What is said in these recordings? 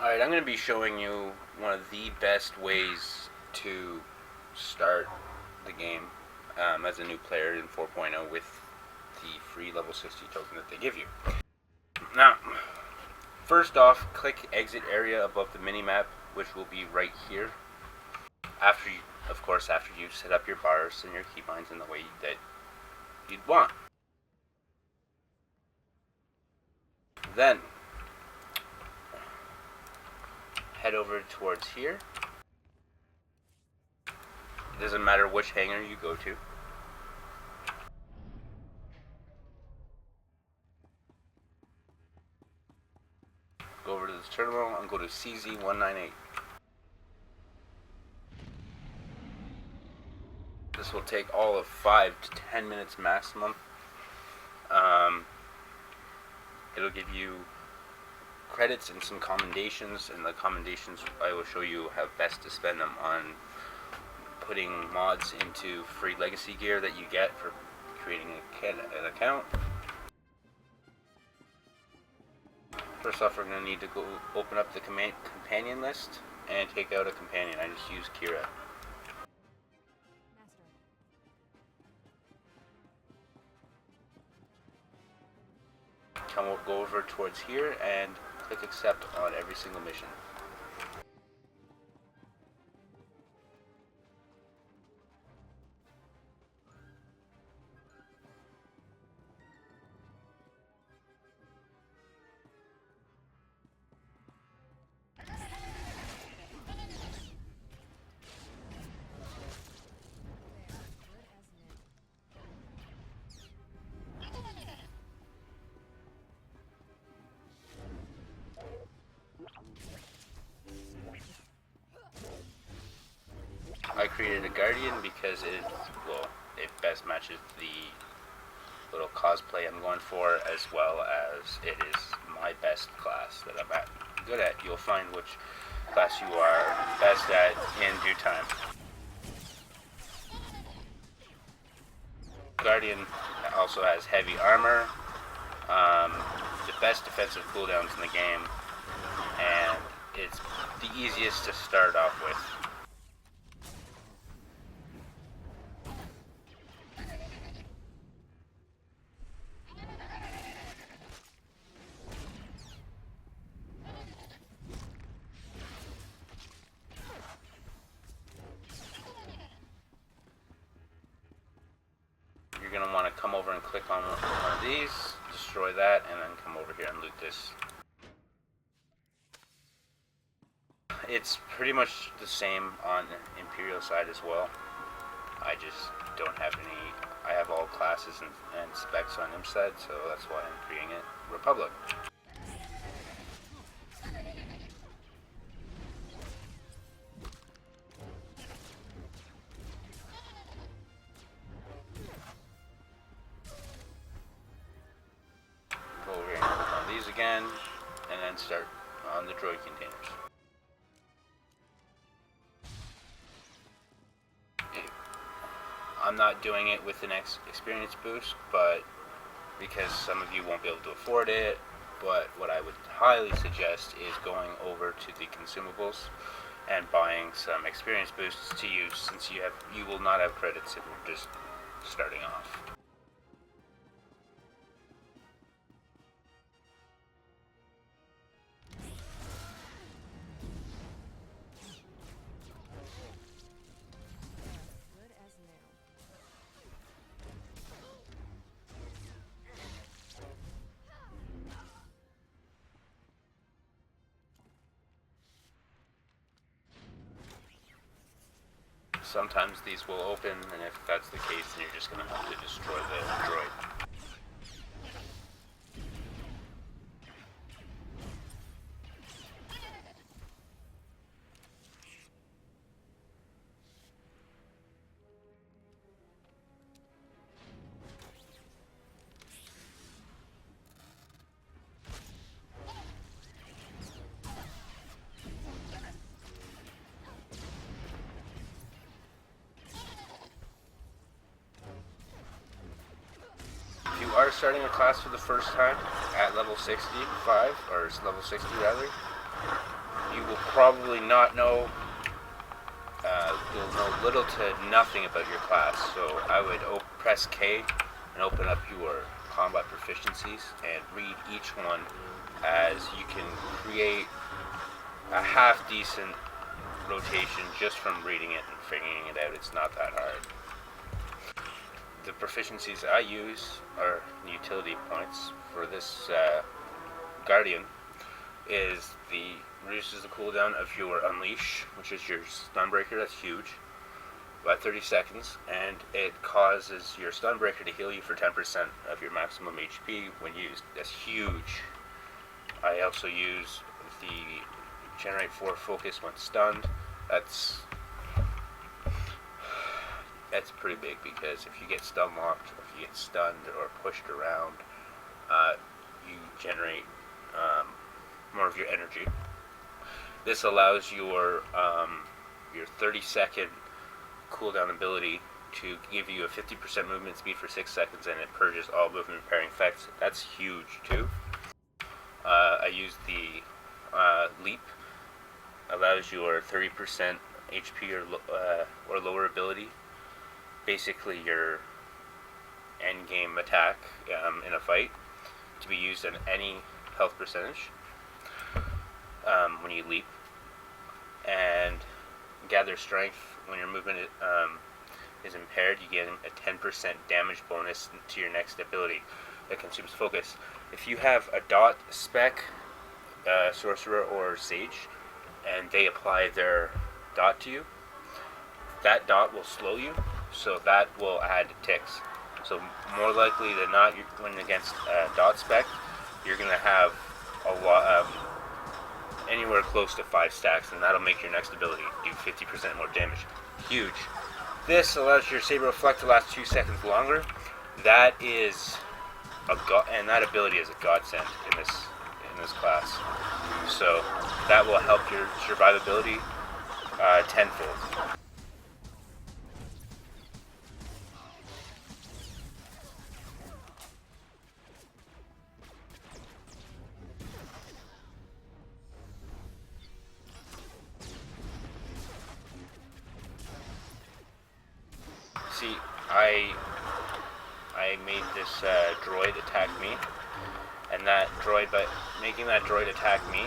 Alright, I'm going to be showing you one of the best ways to start the game as a new player in 4.0 with the free level 60 token that they give you. Now, first off, click exit area above the minimap, which will be right here. After you, of course, after you set up your bars and your keybinds in the way that you'd want. Then, head over towards here. It doesn't matter which hangar you go to. Go over to this terminal and go to CZ198. This will take all of 5 to 10 minutes maximum. It'll give you credits and some commendations, and the commendations I will show you how best to spend them on putting mods into free legacy gear that you get for creating an account. First off, we're going to need to go open up the companion list and take out a companion. I just use Kira. Go over towards here and click accept on every single mission. I created a Guardian because it best matches the little cosplay I'm going for, as well as it is my best class that I'm good at. You'll find which class you are best at in due time. Guardian also has heavy armor, the best defensive cooldowns in the game, and it's the easiest to start off with. You're going to want to come over and click on one of these, destroy that, and then come over here and loot this. It's pretty much the same on Imperial side as well. I just don't have any, I have all classes and specs on Imp side, so that's why I'm creating it Republic. Again, and then start on the droid containers. I'm not doing it with the next experience boost, but because some of you won't be able to afford it, but what I would highly suggest is going over to the consumables and buying some experience boosts to use, since you will not have credits if you're just starting off. Sometimes these will open, and if that's the case, then you're just going to have to destroy the droid. Are starting a class for the first time at level 65, or level 60 rather, probably not know, you'll know little to nothing about your class. So I would press K and open up your combat proficiencies and read each one, as you can create a half decent rotation just from reading it and figuring it out. It's not that hard. The proficiencies I use are utility points. For this Guardian is the reduces the cooldown of your Unleash, which is your Stunbreaker. That's huge, by 30 seconds, and it causes your Stunbreaker to heal you for 10% of your maximum HP when used. That's huge. I also use the Generate 4 Focus when stunned. That's pretty big, because if you get stun locked, or if you get stunned or pushed around, you generate more of your energy. This allows your 30-second cooldown ability to give you a 50% movement speed for 6 seconds, and it purges all movement impairing effects. That's huge too. I use the Leap. Allows your 30% HP or lower ability, basically your end game attack in a fight, to be used at any health percentage when you leap. And Gather Strength, when your movement is impaired, you get a 10% damage bonus to your next ability that consumes focus. If you have a dot spec, sorcerer or sage, and they apply their dot to you, that dot will slow you, so that will add ticks. So more likely than not, when against dot spec, you're going to have a lot, anywhere close to 5 stacks, and that'll make your next ability do 50% more damage. Huge. This allows your Saber Reflect to last 2 seconds longer. That is and that ability is a godsend in this class. So that will help your survivability tenfold. See, I made this droid attack me, and that droid, by making that droid attack me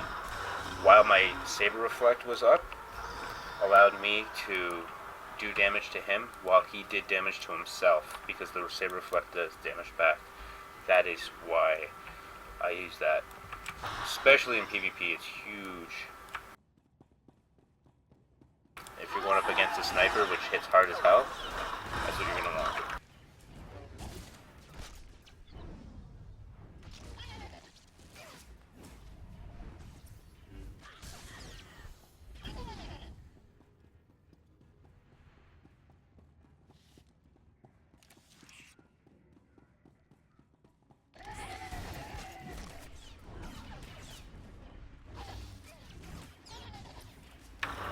while my Saber Reflect was up, allowed me to do damage to him while he did damage to himself, because the Saber Reflect does damage back. That is why I use that. Especially in PvP, it's huge. If you're going up against a sniper, which hits hard as hell, that's what you're going to want.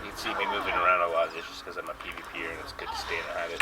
You can see me moving around a lot, it's just because I'm a PvPer and it's good to stay in the habit.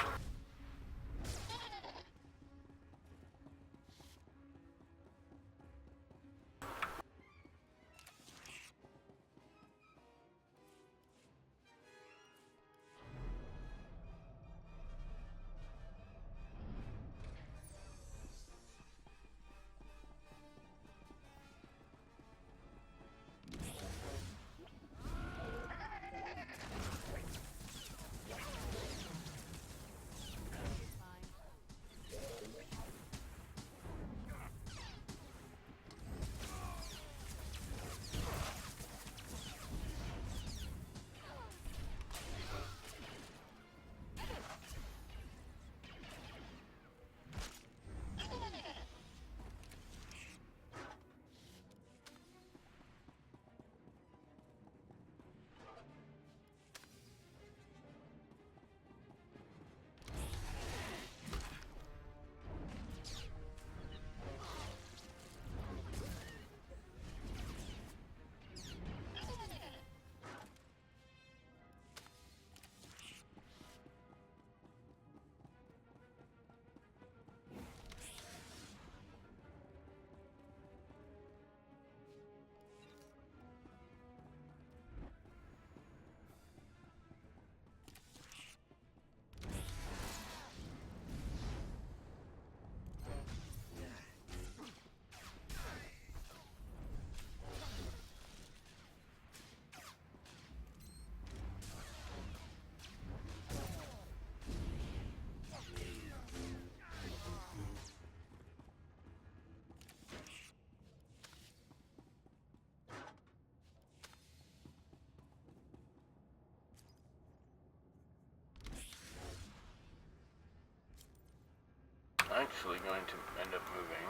actually going to end up moving.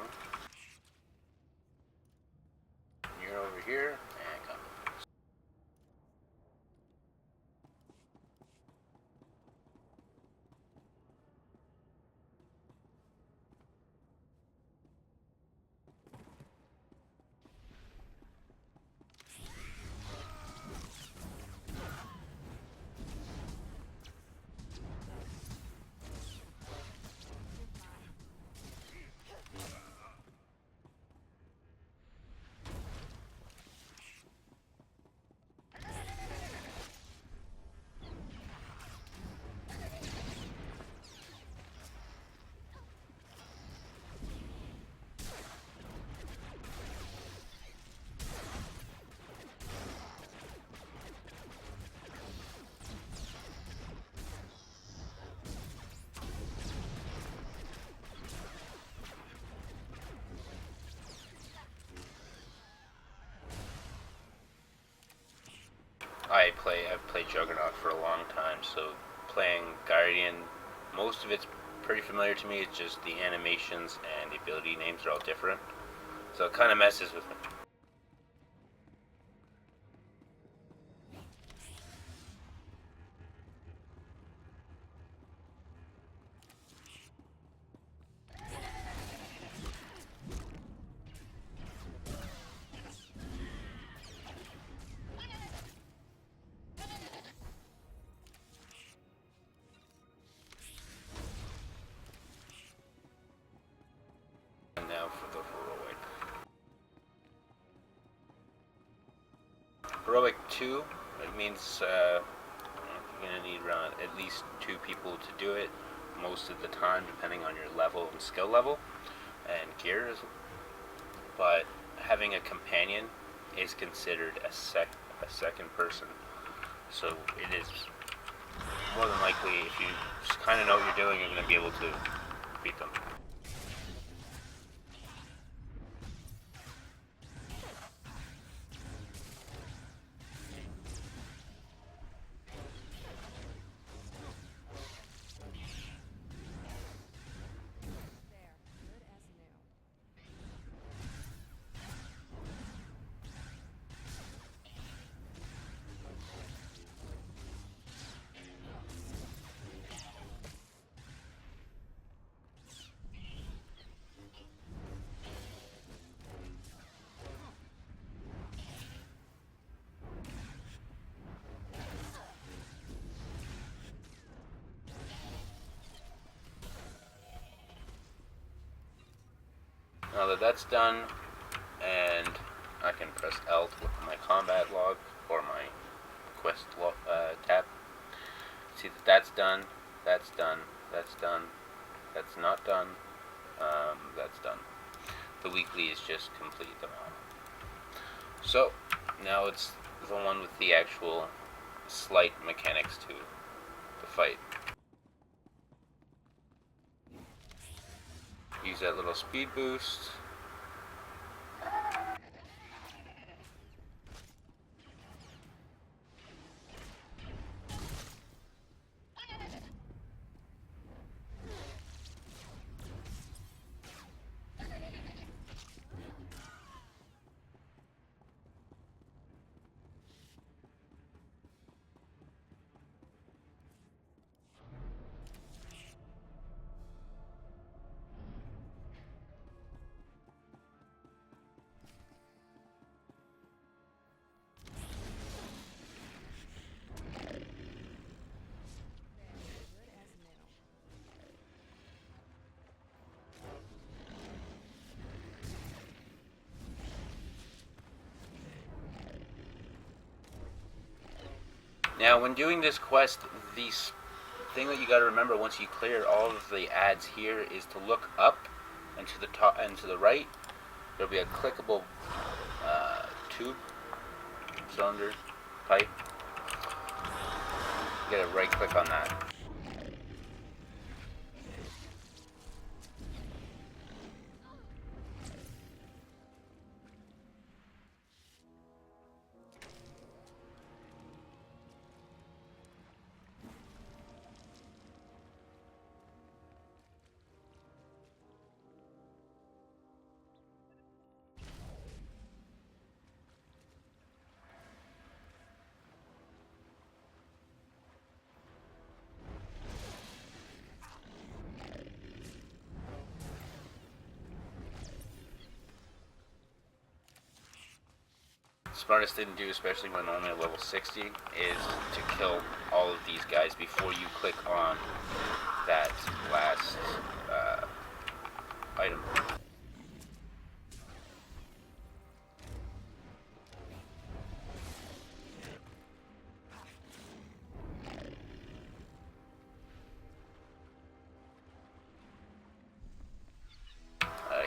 You're over here, and come. I've played Juggernaut for a long time, so playing Guardian, most of it's pretty familiar to me. It's just the animations and the ability names are all different, so it kind of messes with me. And now for the heroic. Heroic 2, it means you're going to need around at least 2 people to do it, most of the time, depending on your level and skill level and gears. But having a companion is considered a second person, so it is more than likely, if you just kind of know what you're doing, you're going to be able to beat them. Now that that's done, and I can press L to look at my combat log or my quest tab. See that that's done, that's done, that's done, that's not done, that's done. The weekly is just complete them all. So now it's the one with the actual slight mechanics to the fight. Use that little speed boost. Now, when doing this quest, the thing that you got to remember once you clear all of the ads here is to look up and to the top and to the right. There'll be a clickable tube, cylinder, pipe. You gotta right click on that. smartest thing to do, especially when only at level 60, is to kill all of these guys before you click on that last item.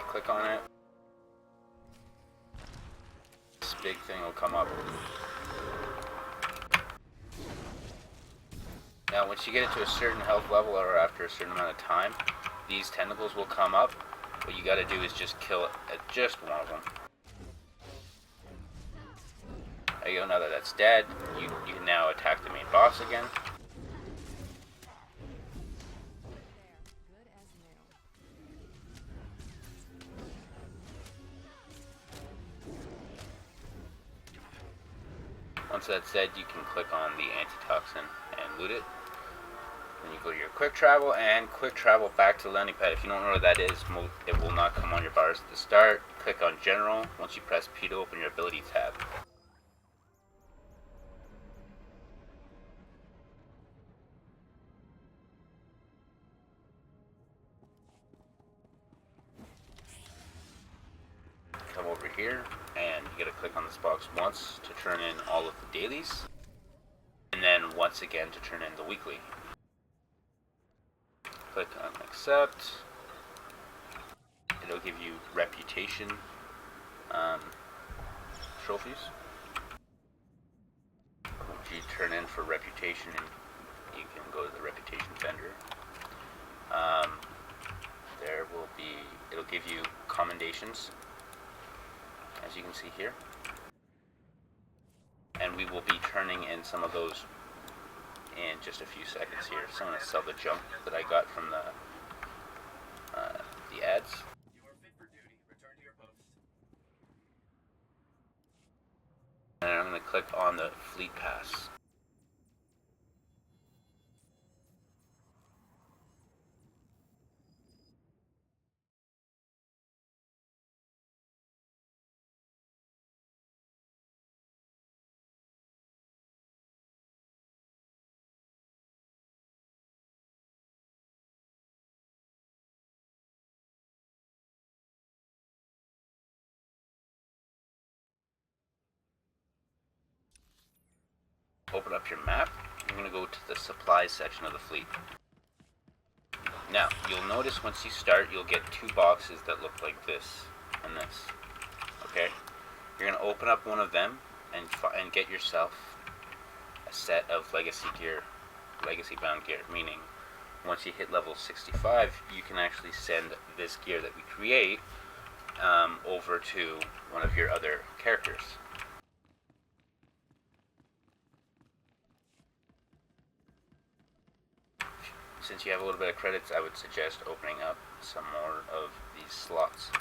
Click on it. This big thing will come up. Now, once you get it to a certain health level, or after a certain amount of time, these tentacles will come up. What you got to do is just kill it at just one of them. There you go. Now that that's dead, you can now attack the main boss again. Once that's dead, you can click on the antitoxin and loot it. Then you go to your quick travel and quick travel back to the landing pad. If you don't know what that is, it will not come on your bars at the start. Click on General. Once you press P to open your ability tab. Come over here and you gotta click on this box once to turn in all of the dailies, and then once again to turn in the weekly. Click on accept. It'll give you reputation trophies. Once you turn in for reputation, you can go to the reputation vendor. It'll give you commendations, as you can see here, and we will be turning in some of those in just a few seconds here. So I'm going to sell the junk that I got from the ads. You are fit for duty. Return to your post. And I'm going to click on the fleet pass. Open up your map. You're going to go to the supplies section of the fleet. Now, you'll notice once you start, you'll get two boxes that look like this and this. Okay? You're going to open up one of them and get yourself a set of legacy gear, legacy bound gear, meaning once you hit level 65, you can actually send this gear that we create over to one of your other characters. Since you have a little bit of credits, I would suggest opening up some more of these slots.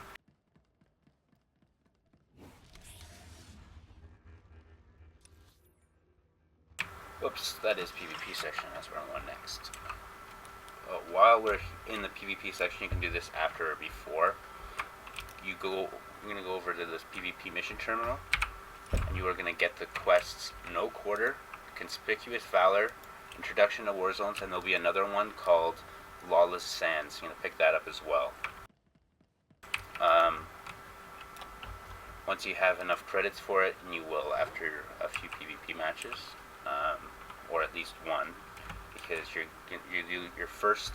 Whoops, that is PvP section. That's where I'm going next. While we're in the PvP section, you can do this after or before. You're going to go over to this PvP mission terminal, and you are going to get the quests No Quarter, Conspicuous Valor, Introduction to War Zones, and there'll be another one called Lawless Sands. You're going to pick that up as well. Once you have enough credits for it, and you will after a few PvP matches, or at least one, because your first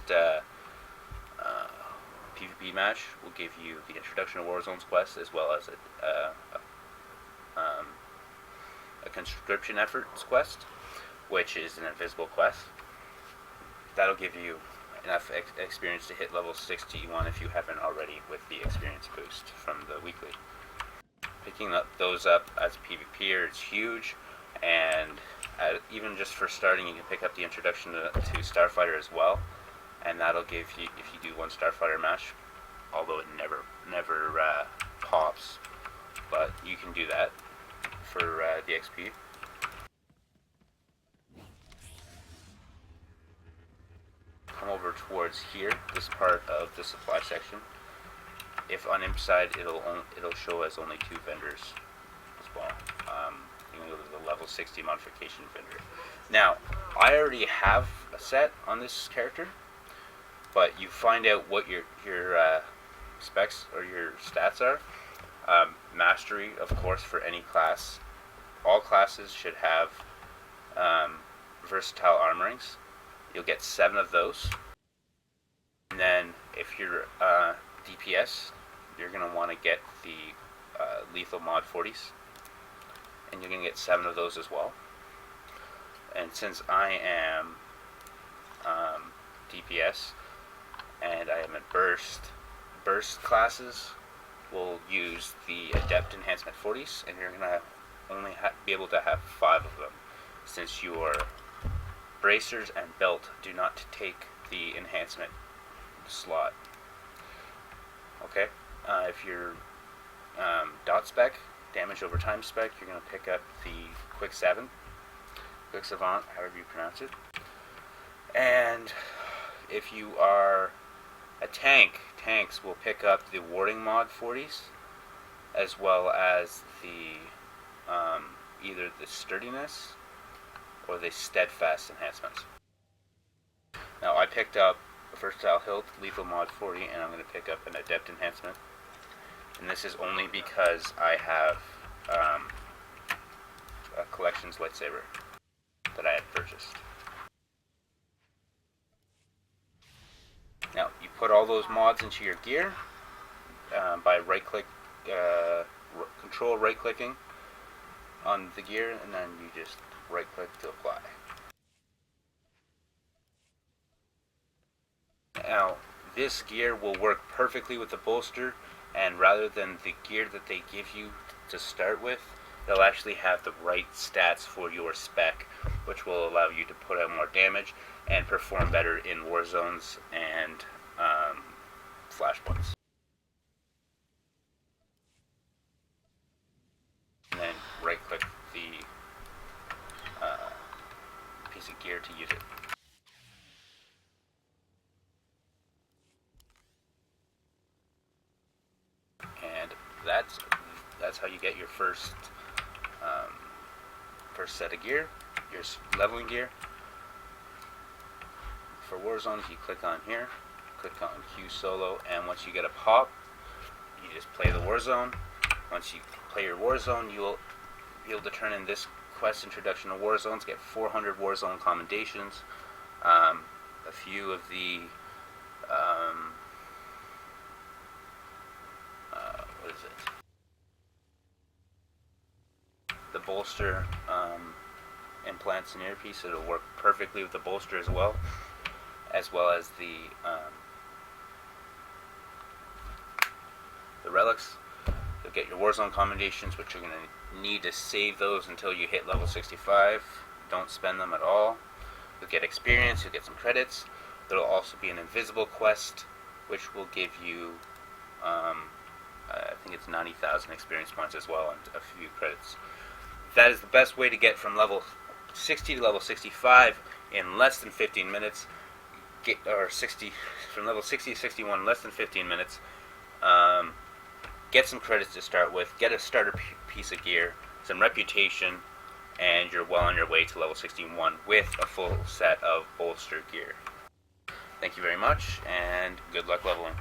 PvP match will give you the Introduction to War Zones quest, as well as a Conscription Efforts quest, which is an invisible quest. That'll give you enough experience to hit level 61 if you haven't already, with the experience boost from the weekly. Picking those up as a PvPer is huge, and even just for starting, you can pick up the Introduction to Starfighter as well, and that'll give you, if you do one Starfighter match, although it never pops, but you can do that for the XP. Come over towards here, this part of the supply section. If on imp side, it'll show as only two vendors as well. level 60 modification vendor. Now, I already have a set on this character, but you find out what your specs or your stats are. Mastery, of course, for any class. All classes should have versatile armorings. You'll get 7 of those. And then if you're DPS, you're going to want to get the lethal mod 40s. And you're going to get 7 of those as well. And since I am DPS and I am at burst classes will use the Adept Enhancement 40s, and you're going to only be able to have 5 of them, since your bracers and belt do not take the enhancement slot. Okay, if you're dot spec, damage over time spec, you're going to pick up the Quick Savant, however you pronounce it. And if you are a tank, tanks will pick up the Warding mod 40s, as well as the either the Sturdiness or the Steadfast enhancements. Now I picked up a Versatile Hilt Lethal mod 40, and I'm going to pick up an Adept enhancement. And this is only because I have a Collections lightsaber that I had purchased. Now, you put all those mods into your gear by control right-clicking on the gear, and then you just right-click to apply. Now, this gear will work perfectly with the bolster, and rather than the gear that they give you to start with, they'll actually have the right stats for your spec, which will allow you to put out more damage and perform better in war zones and flashpoints. And then right-click the piece of gear to use it. And that's how you get your first set of gear, your leveling gear. For war zones, you click on here, click on Q solo, and once you get a pop, you just play the war zone. Once you play your war zone, you'll be able to turn in this quest, Introduction to War Zones, get 400 war zone commendations, a few of the what is it? The bolster implants and earpiece. It'll work perfectly with the bolster as well as the relics. You'll get your Warzone commendations, which you're going to need to save those until you hit level 65. Don't spend them at all. You'll get experience, you'll get some credits. There'll also be an invisible quest, which will give you, I think it's 90,000 experience points as well, and a few credits. That is the best way to get from level 60 to level 65 in less than 15 minutes. From level 60 to 61 in less than 15 minutes. Get some credits to start with, get a starter piece of gear, some reputation, and you're well on your way to level 61 with a full set of bolster gear. Thank you very much, and good luck leveling.